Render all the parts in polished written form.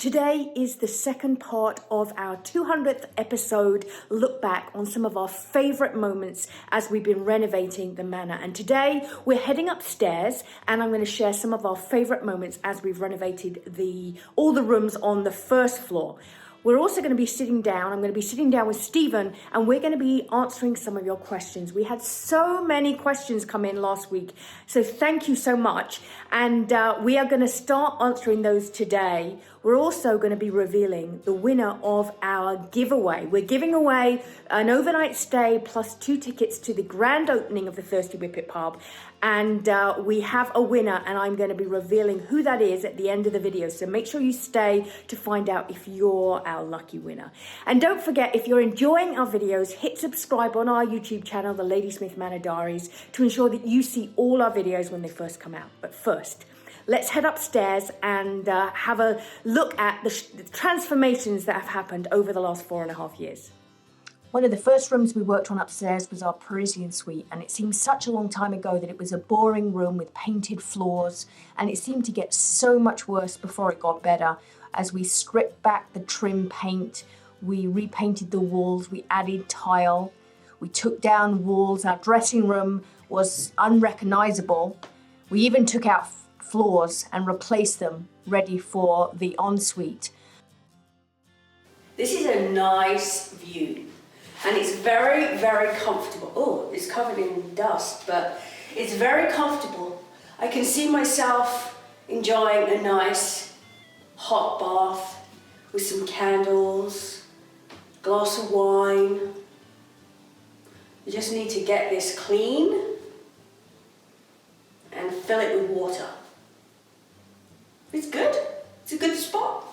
Today is the second part of our 200th episode look back on some of our favourite moments as we've been renovating the manor. And today we're heading upstairs and I'm going to share some of our favourite moments as we've renovated all the rooms on the first floor. We're also going to be sitting down. I'm going to be sitting down with Stephen and we're going to be answering some of your questions. We had so many questions come in last week, so thank you so much. And we are going to start answering those today. We're also going to be revealing the winner of our giveaway. We're giving away an overnight stay plus 2 tickets to the grand opening of the Thirsty Whippet pub. And we have a winner and I'm going to be revealing who that is at the end of the video. So make sure you stay to find out if you're our lucky winner. And don't forget, if you're enjoying our videos, hit subscribe on our YouTube channel, The Ladysmith Manor Diaries, to ensure that you see all our videos when they first come out. But first, let's head upstairs and have a look at the transformations that have happened over the last 4.5 years. One of the first rooms we worked on upstairs was our Parisian suite, and it seemed such a long time ago that it was a boring room with painted floors, and it seemed to get so much worse before it got better. As we stripped back the trim paint, we repainted the walls, we added tile, we took down walls, our dressing room was unrecognizable. We even took out floors and replaced them, ready for the ensuite. This is a nice view. And it's very, very comfortable. Oh, it's covered in dust, but it's very comfortable. I can see myself enjoying a nice hot bath with some candles, glass of wine. You just need to get this clean and fill it with water. It's good. It's a good spot.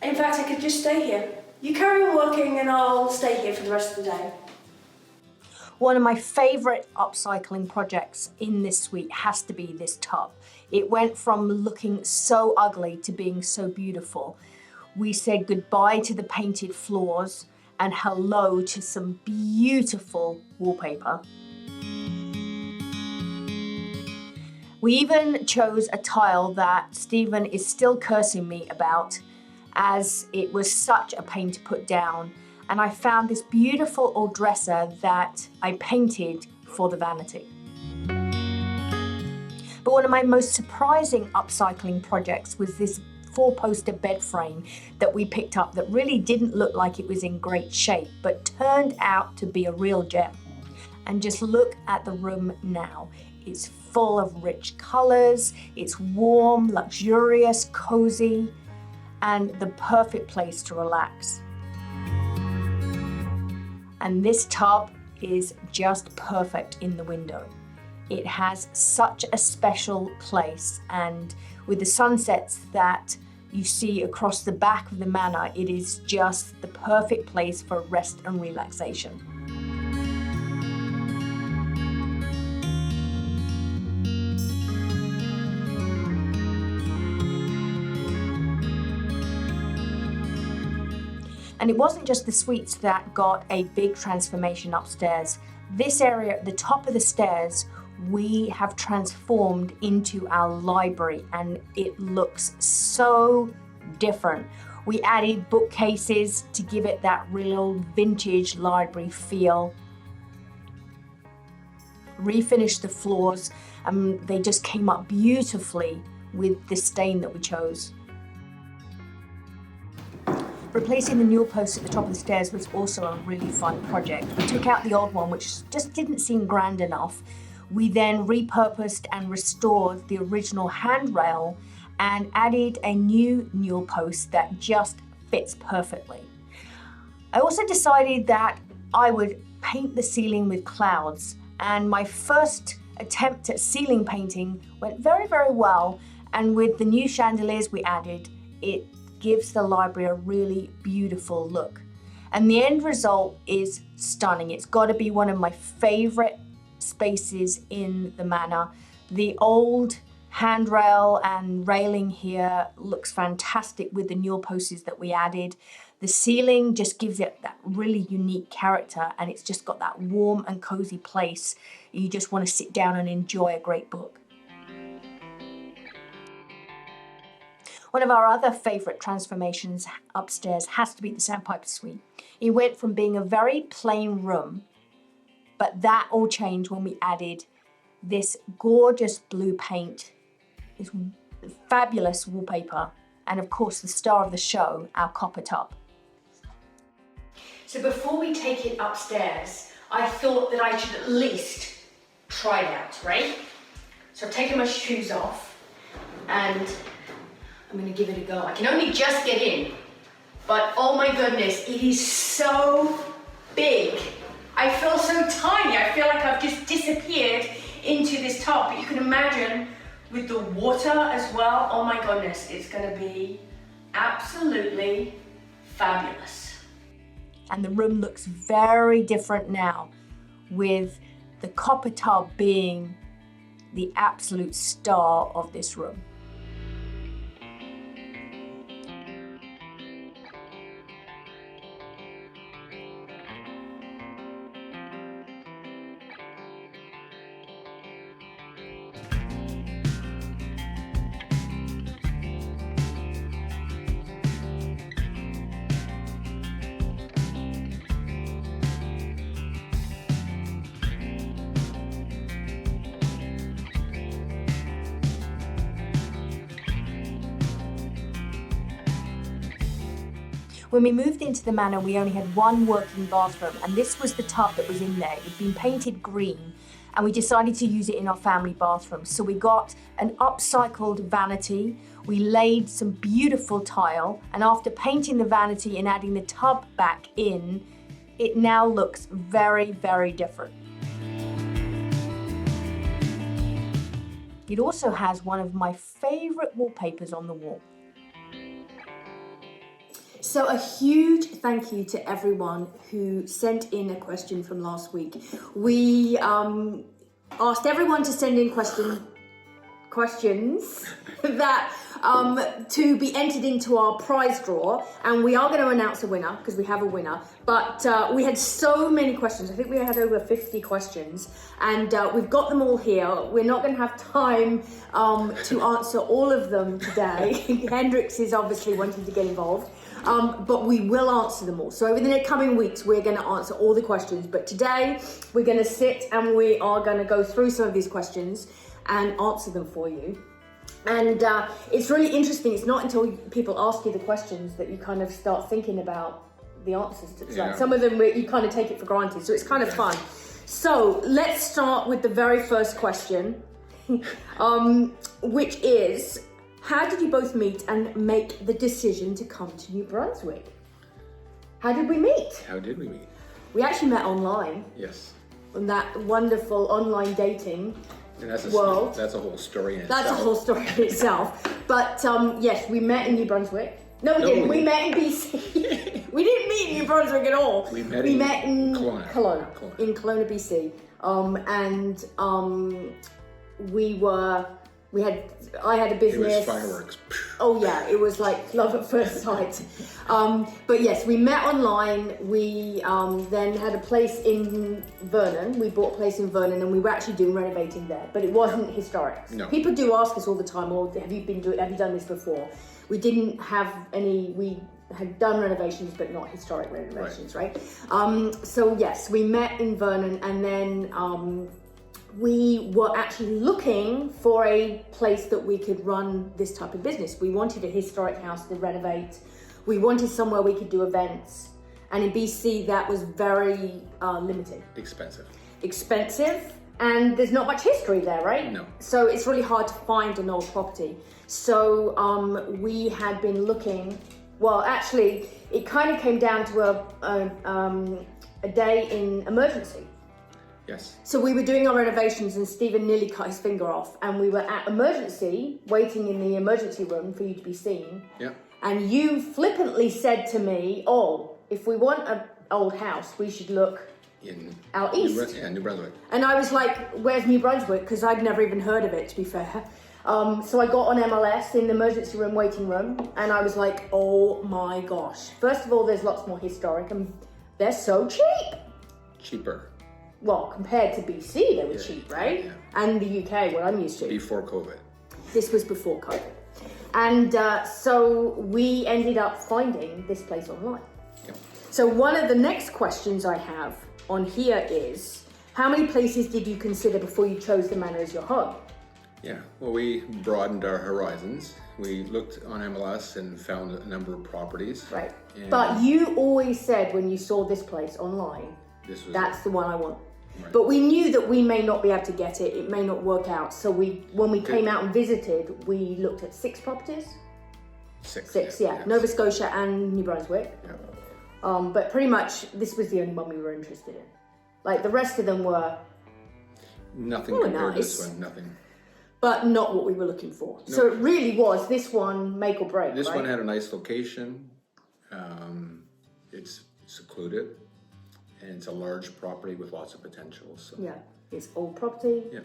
In fact, I could just stay here. You carry on working and I'll stay here for the rest of the day. One of my favourite upcycling projects in this suite has to be this tub. It went from looking so ugly to being so beautiful. We said goodbye to the painted floors and hello to some beautiful wallpaper. We even chose a tile that Stephen is still cursing me about, as it was such a pain to put down. And I found this beautiful old dresser that I painted for the vanity. But one of my most surprising upcycling projects was this 4-poster bed frame that we picked up that really didn't look like it was in great shape, but turned out to be a real gem. And just look at the room now. It's full of rich colors, it's warm, luxurious, cozy, and the perfect place to relax. And this tub is just perfect in the window. It has such a special place, and with the sunsets that you see across the back of the manor, it is just the perfect place for rest and relaxation. And it wasn't just the suites that got a big transformation upstairs. This area at the top of the stairs, we have transformed into our library and it looks so different. We added bookcases to give it that real vintage library feel. Refinished the floors and they just came up beautifully with the stain that we chose. Replacing the newel post at the top of the stairs was also a really fun project. We took out the old one, which just didn't seem grand enough. We then repurposed and restored the original handrail and added a new newel post that just fits perfectly. I also decided that I would paint the ceiling with clouds, and my first attempt at ceiling painting went very, very well. And with the new chandeliers we added, it gives the library a really beautiful look. And the end result is stunning. It's got to be one of my favorite spaces in the manor. The old handrail and railing here looks fantastic with the newel posts that we added. The ceiling just gives it that really unique character, and it's just got that warm and cozy place. You just want to sit down and enjoy a great book. One of our other favourite transformations upstairs has to be the Sandpiper Suite. It went from being a very plain room, but that all changed when we added this gorgeous blue paint, this fabulous wallpaper, and of course the star of the show, our copper tub. So before we take it upstairs, I thought that I should at least try it out, right? So I've taken my shoes off and I'm gonna give it a go. I can only just get in, but oh my goodness, it is so big. I feel so tiny. I feel like I've just disappeared into this tub, but you can imagine with the water as well, oh my goodness, it's gonna be absolutely fabulous. And the room looks very different now, with the copper tub being the absolute star of this room. When we moved into the manor, we only had one working bathroom, and this was the tub that was in there. It had been painted green, and we decided to use it in our family bathroom. So we got an upcycled vanity, we laid some beautiful tile, and after painting the vanity and adding the tub back in, it now looks very, very different. It also has one of my favorite wallpapers on the wall. So a huge thank you to everyone who sent in a question from last week. We asked everyone to send in questions that to be entered into our prize draw, and we are going to announce a winner because we have a winner. But we had so many questions. I think we had over 50 questions, and we've got them all here. We're not going to have time to answer all of them today. Hendrix is obviously wanting to get involved. But we will answer them all. So over the next coming weeks, we're going to answer all the questions. But today, we're going to sit and we are going to go through some of these questions and answer them for you. And it's really interesting. It's not until people ask you the questions that you kind of start thinking about the answers to that. Yeah. Some of them, you kind of take it for granted. So it's kind of fun. So let's start with the very first question, which is, how did you both meet and make the decision to come to New Brunswick? How did we meet? How did we meet? We actually met online. Yes. On that wonderful online dating world. That's a whole story in itself. That's a whole story in itself. But yes, we met in New Brunswick. No, we didn't. We met in BC. We didn't meet in New Brunswick at all. We met in Kelowna. In Kelowna, BC. I had a business. It was fireworks. Oh yeah, it was like love at first sight. But yes, we met online. We then had a place in Vernon. We bought a place in Vernon, and we were actually doing renovating there. But it wasn't historic. No. People do ask us all the time, "Oh, have you done this before?" We didn't have any. We had done renovations, but not historic renovations, right? So yes, we met in Vernon, and then. We were actually looking for a place that we could run this type of business. We wanted a historic house to renovate. We wanted somewhere we could do events. And in BC, that was very limited. Expensive. And there's not much history there, right? No. So it's really hard to find an old property. So we had been looking, well, actually, it kind of came down to a day in emergency. Yes. So we were doing our renovations and Stephen nearly cut his finger off, and we were at emergency, waiting in the emergency room for you to be seen. Yeah. And you flippantly said to me, "Oh, if we want an old house, we should look out east." New Brunswick. And I was like, "Where's New Brunswick?" Because I'd never even heard of it, to be fair. So I got on MLS in the emergency room waiting room, and I was like, "Oh my gosh! First of all, there's lots more historic, and they're so cheap." Cheaper. Well, compared to BC, they were cheap, right? Yeah. And the UK, what I'm used to. Before COVID. This was before COVID. And so we ended up finding this place online. Yep. So one of the next questions I have on here is, how many places did you consider before you chose the manor as your home? Yeah, well, we broadened our horizons. We looked on MLS and found a number of properties. Right. And But you always said when you saw this place online, that's the one I want. Right. But we knew that we may not be able to get it. It may not work out. So when we came out and visited, we looked at 6 properties. Six, yeah. Yes. Nova Scotia and New Brunswick. Yeah. But pretty much this was the only one we were interested in. Like the rest of them were Nothing compared to nice. this one, nothing. But not what we were looking for. No. So it really was this one make or break. This right? one had a nice location. It's secluded, and it's a large property with lots of potential. So Yeah, it's old property. yeah,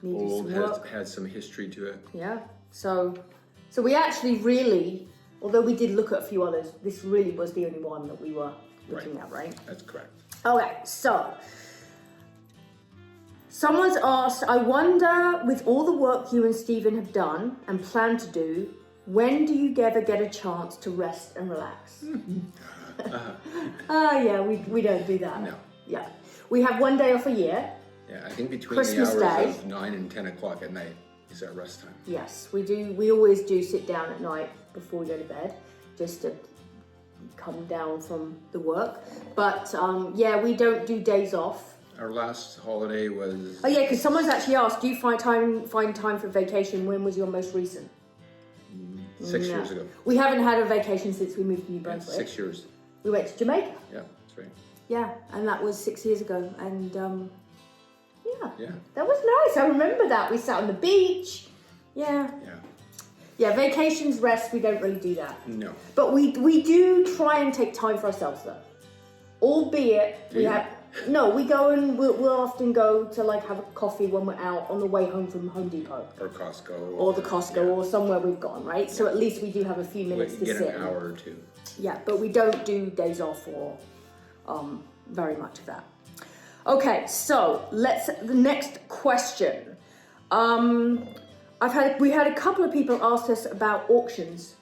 Needed old, some work. had some history to it. Yeah. So we actually really, although we did look at a few others, this really was the only one that we were looking at, right? That's correct. Okay, so someone's asked, I wonder, with all the work you and Stephen have done and plan to do, when do you ever get a chance to rest and relax? Yeah, we don't do that. No. Yeah. We have one day off a year. Yeah, I think between Christmas the hours Day. of 9 and 10 o'clock at night is our rest time. Yes, we do. We always do sit down at night before we go to bed, just to come down from the work. But yeah, we don't do days off. Our last holiday was Oh yeah, because someone's actually asked, do you find time for vacation? When was your most recent? 6 No. years ago. We haven't had a vacation since we moved to New Yeah, Brunswick. 6 years. We went to Jamaica. Yeah, that's right. Yeah, and that was 6 years ago. And Yeah. that was nice. I remember that. We sat on the beach. Yeah. Yeah. Yeah, vacations, rest, we don't really do that. No. But we do try and take time for ourselves though. Albeit Do we you? have no, we go and we'll often go to like have a coffee when we're out on the way home from Home Depot. Or Costco. Or the Costco or somewhere we've gone, right? So at least we do have a few minutes to Get sit. an hour or two. Yeah, but we don't do days off or very much of that. Okay, so the next question. We had a couple of people ask us about auctions.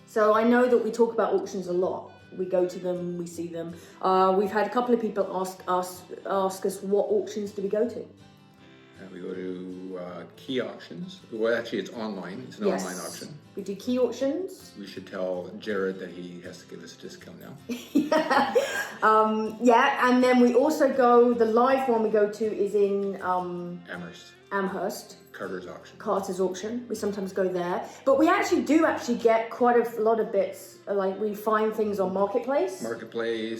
So I know that we talk about auctions a lot. We go to them, we see them. We've had a couple of people ask us what auctions do we go to? We go to key auctions. Well, actually, it's online. It's an online auction. We do key auctions. We should tell Jared that he has to give us a discount now. Yeah, and then we also go, the live one we go to is in Amherst. Carter's auction. We sometimes go there. But we actually get quite a lot of bits. Like we find things on Marketplace.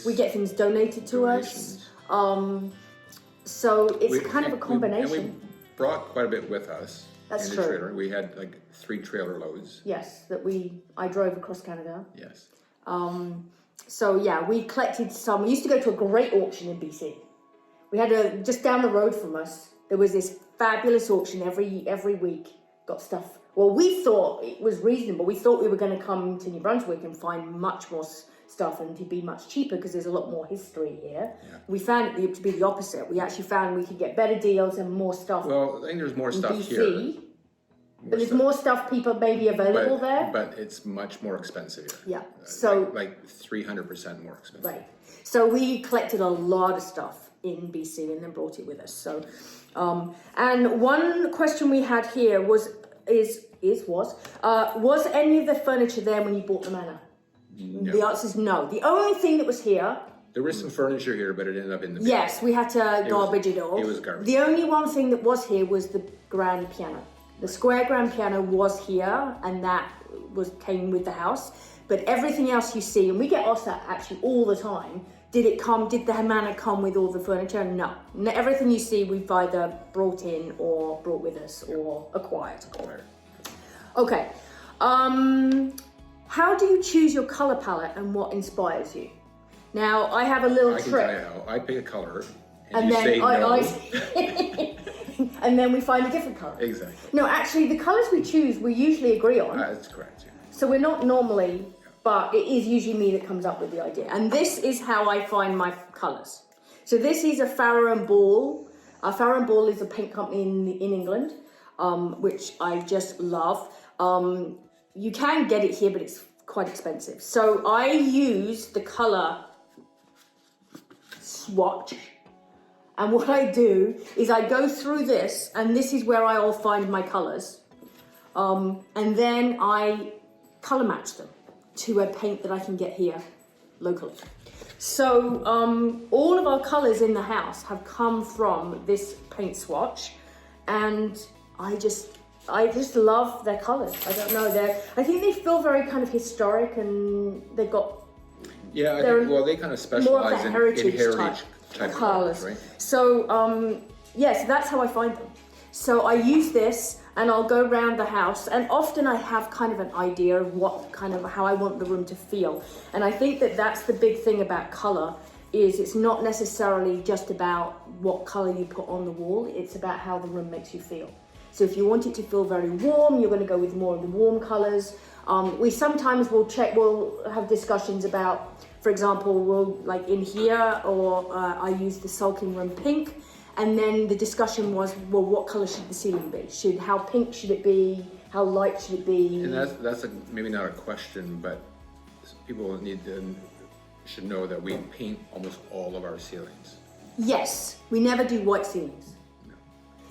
We get things donated to us. So it's kind of a combination. And we brought quite a bit with us. That's in true. The trailer. We had like 3 trailer loads. Yes, I drove across Canada. Yes. So yeah, we collected some. We used to go to a great auction in BC. We had just down the road from us. There was this fabulous auction every week. Got stuff. Well, we thought it was reasonable. We thought we were going to come to New Brunswick and find much more stuff and to be much cheaper because there's a lot more history here. Yeah. We found it to be the opposite. We actually found we could get better deals and more stuff. Well, I think there's more stuff BC, here. But there's more stuff people maybe available there. But it's much more expensive here. Yeah. So like 300% more expensive. Right. So we collected a lot of stuff in BC and then brought it with us. So, and one question we had here was any of the furniture there when you bought the manor? No. The answer is no. The only thing that was here. There was some furniture here, but it ended up in the bin. Yes, we had to garbage it all. It was garbage. The only one thing that was here was the grand piano. The square grand piano was here, and that came with the house. But everything else you see, and we get asked that actually all the time. Did the manor come with all the furniture? No. Everything you see we've either brought in or brought with us or acquired. Okay. How do you choose your color palette and what inspires you? Now, I have a little trick. I can tell you how. I pick a color And you then say no. and then we find a different color. Exactly. No, actually, the colors we choose, we usually agree on. That's correct. Yeah. So we're not normally, but it is usually me that comes up with the idea. And this is how I find my colors. So this is a Farrow and Ball. Farrow and Ball is a paint company in England, which I just love. you can get it here, but it's quite expensive. So I use the color swatch. And what I do is I go through this, and this is where I all find my colors. And then I color match them to a paint that I can get here locally. So all of our colors in the house have come from this paint swatch, and I just love their colors. I don't know, I think they feel very kind of historic, and they've got they kind of specialize in heritage type colors, right? So yes, that's how I find them. So I use this, and I'll go around the house, and often I have kind of an idea of how I want the room to feel. And I think that that's the big thing about color, is it's not necessarily just about what color you put on the wall, it's about how the room makes you feel. So if you want it to feel very warm, you're going to go with more of the warm colors. We sometimes we'll have discussions about, for example, like in here, or I use the sulking room pink. And then the discussion was, well, what color should the ceiling be? How pink should it be? How light should it be? And that's maybe not a question, but people should know that we paint almost all of our ceilings. Yes, we never do white ceilings. No.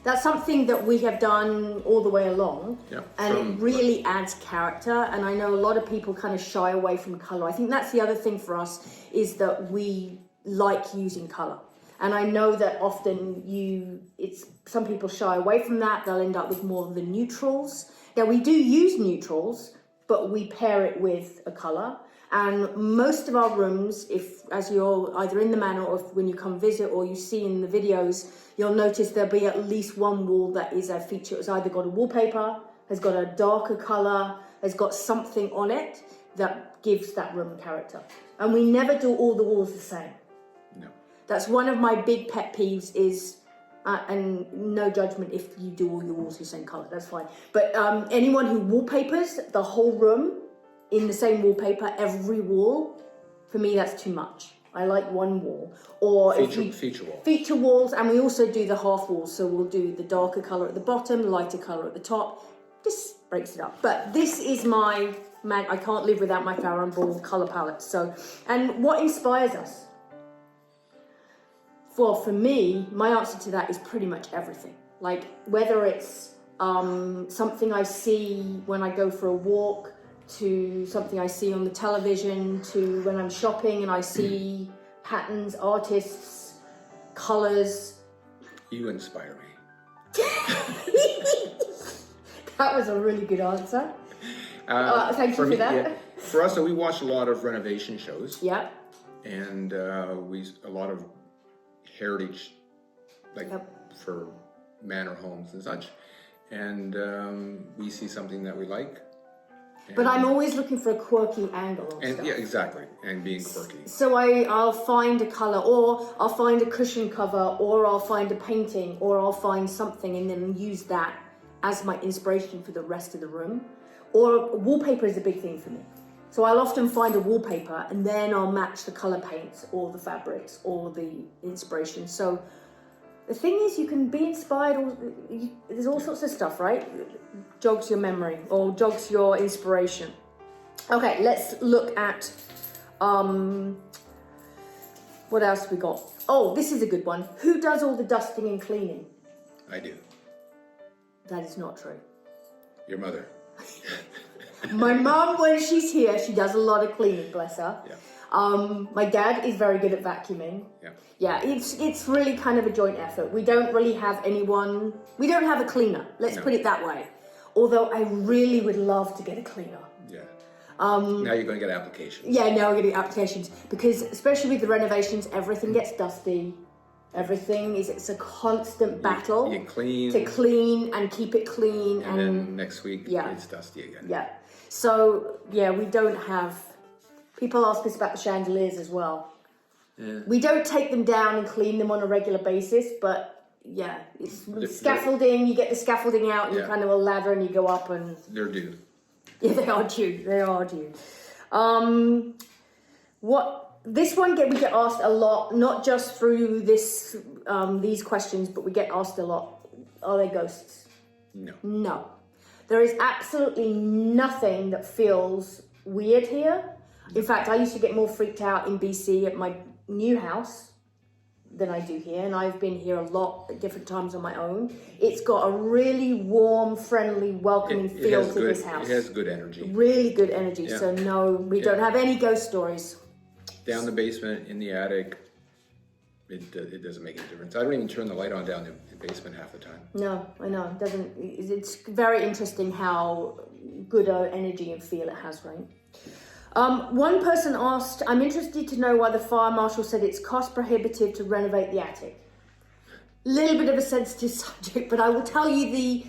That's something that we have done all the way along, and it really adds character. And I know a lot of people kind of shy away from color. I think that's the other thing for us, is that we like using color. And I know that often some people shy away from that. They'll end up with more of the neutrals. Now, we do use neutrals, but we pair it with a color. And most of our rooms, as you're either in the manor or when you come visit, or you see in the videos, you'll notice there'll be at least one wall that is a feature. It's either got a wallpaper, has got a darker color, has got something on it that gives that room character. And we never do all the walls the same. No. That's one of my big pet peeves is, and no judgment if you do all your walls the same color, that's fine. But anyone who wallpapers the whole room in the same wallpaper, every wall, for me, that's too much. I like one wall. Or feature wall. Feature walls, and we also do the half walls. So we'll do the darker color at the bottom, lighter color at the top. Just breaks it up. But this is I can't live without my Farrow & Ball color palette. So, and what inspires us? Well, for me, my answer to that is pretty much everything. Like, whether it's something I see when I go for a walk, to something I see on the television, to when I'm shopping and I see patterns, artists, colors. You inspire me. That was a really good answer. Thank you for that. Yeah, for us, so we watch a lot of renovation shows. Yeah. And a lot of heritage, for manor homes and such. And we see something that we like. But I'm always looking for a quirky angle on stuff. Yeah, exactly, and being quirky. So I'll find a color, or I'll find a cushion cover, or I'll find a painting, or I'll find something and then use that as my inspiration for the rest of the room. Or wallpaper is a big thing for me. So I'll often find a wallpaper and then I'll match the color paints or the fabrics or the inspiration. So the thing is, you can be inspired, there's all sorts of stuff, right? Jogs your memory or jogs your inspiration. Okay, let's look at, what else we got? Oh, this is a good one. Who does all the dusting and cleaning? I do. That is not true. Your mother. My mum, when she's here, she does a lot of cleaning, bless her. Yeah. My dad is very good at vacuuming. Yeah. Yeah, it's really kind of a joint effort. We don't really have we don't have a cleaner, let's put it that way. Although I really would love to get a cleaner. Yeah. Now you're going to get applications. Yeah, now we're getting applications. Because especially with the renovations, everything gets dusty. It's a constant battle you clean. To clean and keep it clean. And then next week, it's dusty again. Yeah. So, yeah, we don't have... People ask us about the chandeliers as well. Yeah. We don't take them down and clean them on a regular basis, but yeah, it's scaffolding. You get the scaffolding out and you kind of a ladder and you go up and... They're due. Yeah, they are due. They are due. This one we get asked a lot, not just through these questions, but we get asked a lot. Are they ghosts? No. No. There is absolutely nothing that feels weird here. In fact, I used to get more freaked out in BC at my new house than I do here, and I've been here a lot at different times on my own. It's got a really warm, friendly, welcoming feel to this house. It has good energy. Really good energy. Yeah. So no, we don't have any ghost stories. Down the basement, in the attic, it doesn't make any difference. I don't even turn the light on down the basement half the time. No, I know. It doesn't. It's very interesting how good energy and feel it has, right? One person asked, I'm interested to know why the fire marshal said it's cost prohibitive to renovate the attic. Little bit of a sensitive subject, but I will tell you the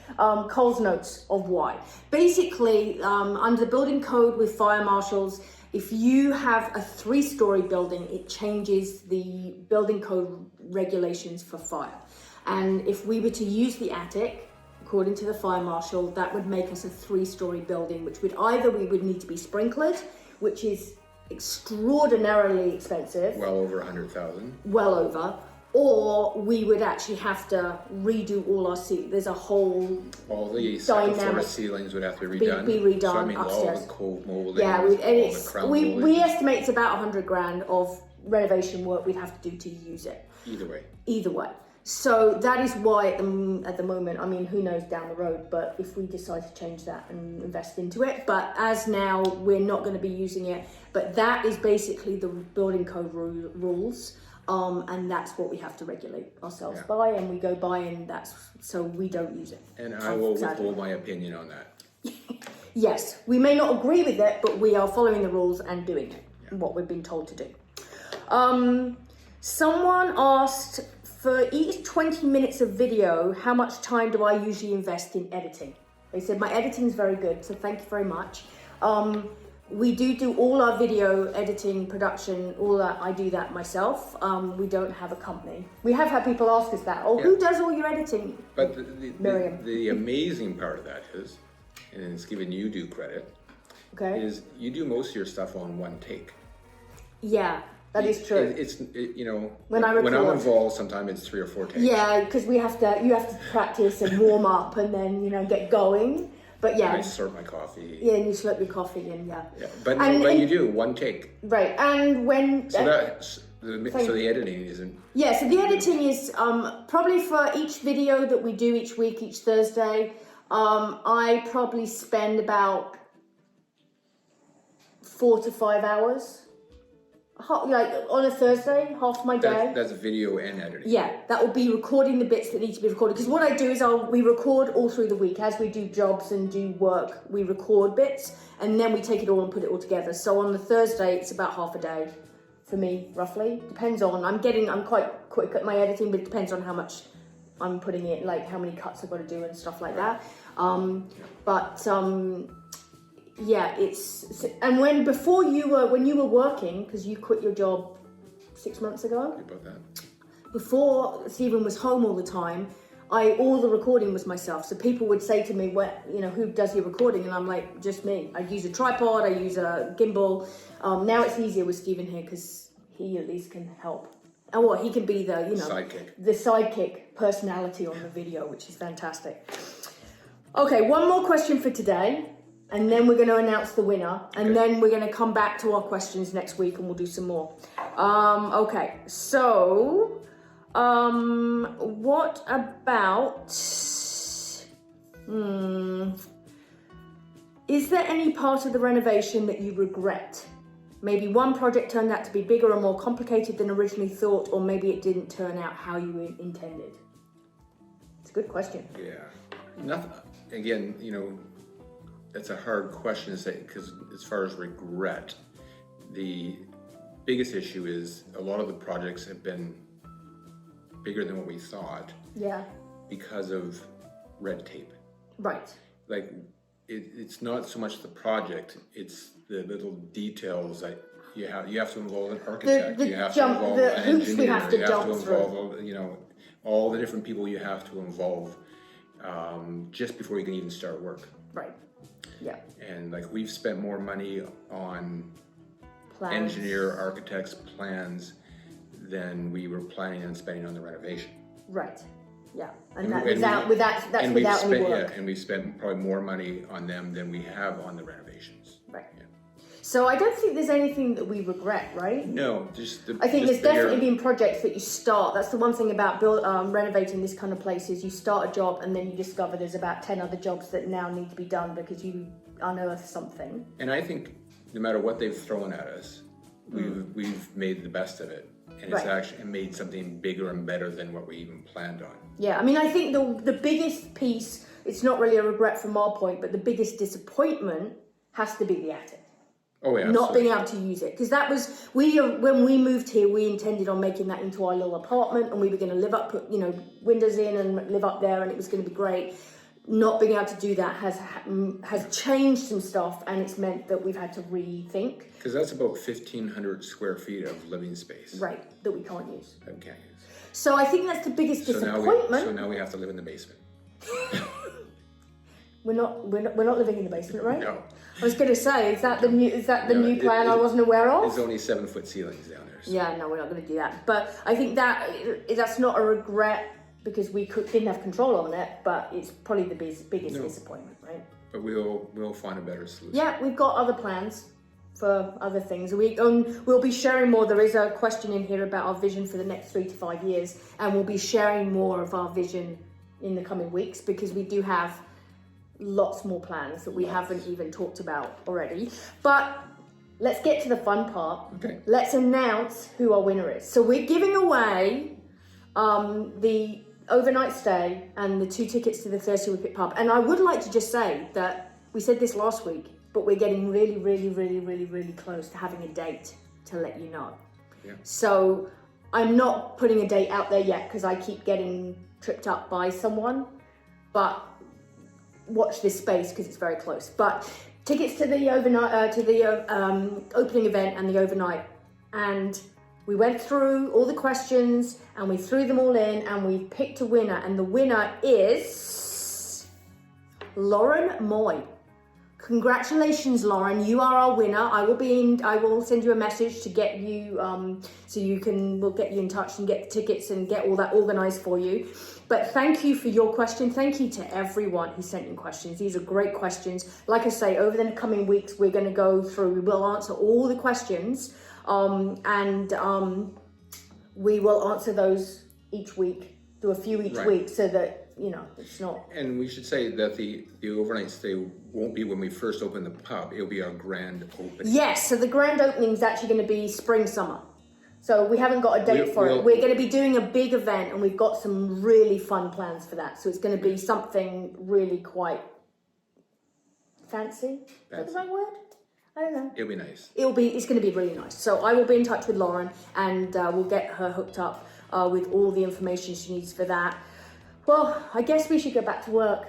Coles notes of why. Basically, under the building code with fire marshals, if you have a 3-story building, it changes the building code regulations for fire. And if we were to use the attic, according to the fire marshal, that would make us a 3-story building, which would either we would need to be sprinklered, which is extraordinarily expensive. Well over 100,000. Well over. Or we would actually have to redo all our ceilings. There's a whole all the second floor ceilings would have to be redone. Be redone so, I mean, upstairs. All the cold molding. Yeah, we estimate it's about $100,000 of renovation work we'd have to do to use it. Either way. So that is why at the moment, I mean, who knows down the road, but if we decide to change that and invest into it. But as now, we're not going to be using it. But that is basically the building code rules. And that's what we have to regulate ourselves by, and we go by, and that's so we don't use it. And I will withhold my opinion on that. Yes, we may not agree with it, but we are following the rules and doing it, what we've been told to do. Someone asked, for each 20 minutes of video, how much time do I usually invest in editing? They said, my editing is very good, so thank you very much. We do all our video editing, production, all that. I do that myself. We don't have a company. We have had people ask us that. Oh, who does all your editing? But the amazing part of that is, and it's giving you due credit, is you do most of your stuff on one take. Yeah, that is true. When I'm involved, sometimes it's 3 or 4 takes. Yeah, because you have to practice and warm up and then get going. But I slurp my coffee. Yeah, and you slurp your coffee and But you do one take. Right, and when so the editing isn't. Yeah, so the editing is probably for each video that we do each week, each Thursday. I probably spend about 4 to 5 hours. Like on a Thursday, half my day. That's video and editing. Yeah, that will be recording the bits that need to be recorded. Because what I do is we record all through the week. As we do jobs and do work, we record bits and then we take it all and put it all together. So on the Thursday, it's about half a day for me, roughly. Depends on, I'm quite quick at my editing, but it depends on how much I'm putting in, like how many cuts I've got to do and stuff like that. Yeah, and when you were working, because you quit your job 6 months ago. About that. Before Stephen was home all the time, all the recording was myself. So people would say to me, who does your recording? And I'm like, just me. I use a tripod, I use a gimbal. Now it's easier with Stephen here because he at least can help. And he can be the sidekick personality on the video, which is fantastic. Okay, one more question for today. And then we're going to announce the winner. And then we're going to come back to our questions next week and we'll do some more. Okay, so what about... Is there any part of the renovation that you regret? Maybe one project turned out to be bigger or more complicated than originally thought, or maybe it didn't turn out how you intended. It's a good question. Yeah. Nothing. Again, that's a hard question to say, because as far as regret, the biggest issue is a lot of the projects have been bigger than what we thought. Yeah. Because of red tape. Right. Like, it's not so much the project, it's the little details that you have to involve an architect, you have to involve an engineer, you have to involve, all the different people you have to involve just before you can even start work. Right. Yeah. And like we've spent more money on engineer, architects, plans than we were planning on spending on the renovation. Right. Yeah, and that's without any work. Yeah, and we've spent probably more money on them than we have on the renovations. Right. Yeah. So I don't think there's anything that we regret, right? No, I think there's definitely been projects that you start. That's the one thing about renovating this kind of place is you start a job and then you discover there's about 10 other jobs that now need to be done because you unearthed something. And I think no matter what they've thrown at us, we've made the best of it. And it's actually made something bigger and better than what we even planned on. Yeah, I mean, I think the biggest piece, it's not really a regret from our point, but the biggest disappointment has to be the attic. Oh, yeah. Not being able to use it. Because that was, when we moved here, we intended on making that into our little apartment and we were going to live up, put, windows in and live up there and it was going to be great. Not being able to do that has changed some stuff and it's meant that we've had to rethink. Because that's about 1,500 square feet of living space. Right, that we can't use. That we can't use. So I think that's the biggest disappointment. So now we have to live in the basement. We're not living in the basement, right? No. I was going to say, is that the new plan I wasn't aware of? There's only 7-foot ceilings down there. So. Yeah, no, we're not going to do that. But I think that's not a regret because we didn't have control on it, but it's probably the biggest disappointment, right? But we'll find a better solution. Yeah, we've got other plans for other things. We'll be sharing more. There is a question in here about our vision for the next 3 to 5 years, and we'll be sharing more of our vision in the coming weeks because we do have lots more plans that we haven't even talked about already. But let's get to the fun part. Okay. Let's announce who our winner is. So we're giving away the overnight stay and the 2 tickets to the Thirsty Wicket pub. And I would like to just say that we said this last week, but we're getting really, really, really, really, really close to having a date to let you know. Yeah. So I'm not putting a date out there yet because I keep getting tripped up by someone, but watch this space because it's very close. But tickets to the overnight, opening event and the overnight, and we went through all the questions and we threw them all in and we picked a winner, and the winner is Lauren Moy. Congratulations, Lauren! You are our winner. I will send you a message to get you, we'll get you in touch and get the tickets and get all that organised for you. But thank you for your question. Thank you to everyone who sent in questions. These are great questions. Like I say, over the coming weeks, we're going to go through. We will answer all the questions, and we will answer those each week. Do a few each week, so that it's not. And we should say that the overnight stay won't be when we first open the pub. It'll be our grand opening. Yes, so the grand opening is actually going to be spring-summer. So we haven't got a date for it. We're going to be doing a big event and we've got some really fun plans for that. So it's going to be something really quite fancy. Is that the right word? I don't know. It'll be nice. It's going to be really nice. So I will be in touch with Lauren and we'll get her hooked up with all the information she needs for that. Well, I guess we should go back to work.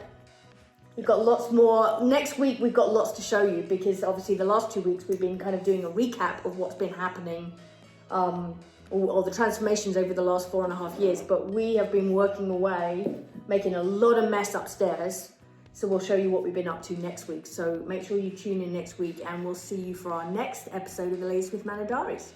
We've got lots more. Next week, we've got lots to show you because obviously the last 2 weeks we've been kind of doing a recap of what's been happening, or the transformations over the last 4.5 years. But we have been working away, making a lot of mess upstairs. So we'll show you what we've been up to next week. So make sure you tune in next week and we'll see you for our next episode of the Ladies with Manor Diaries.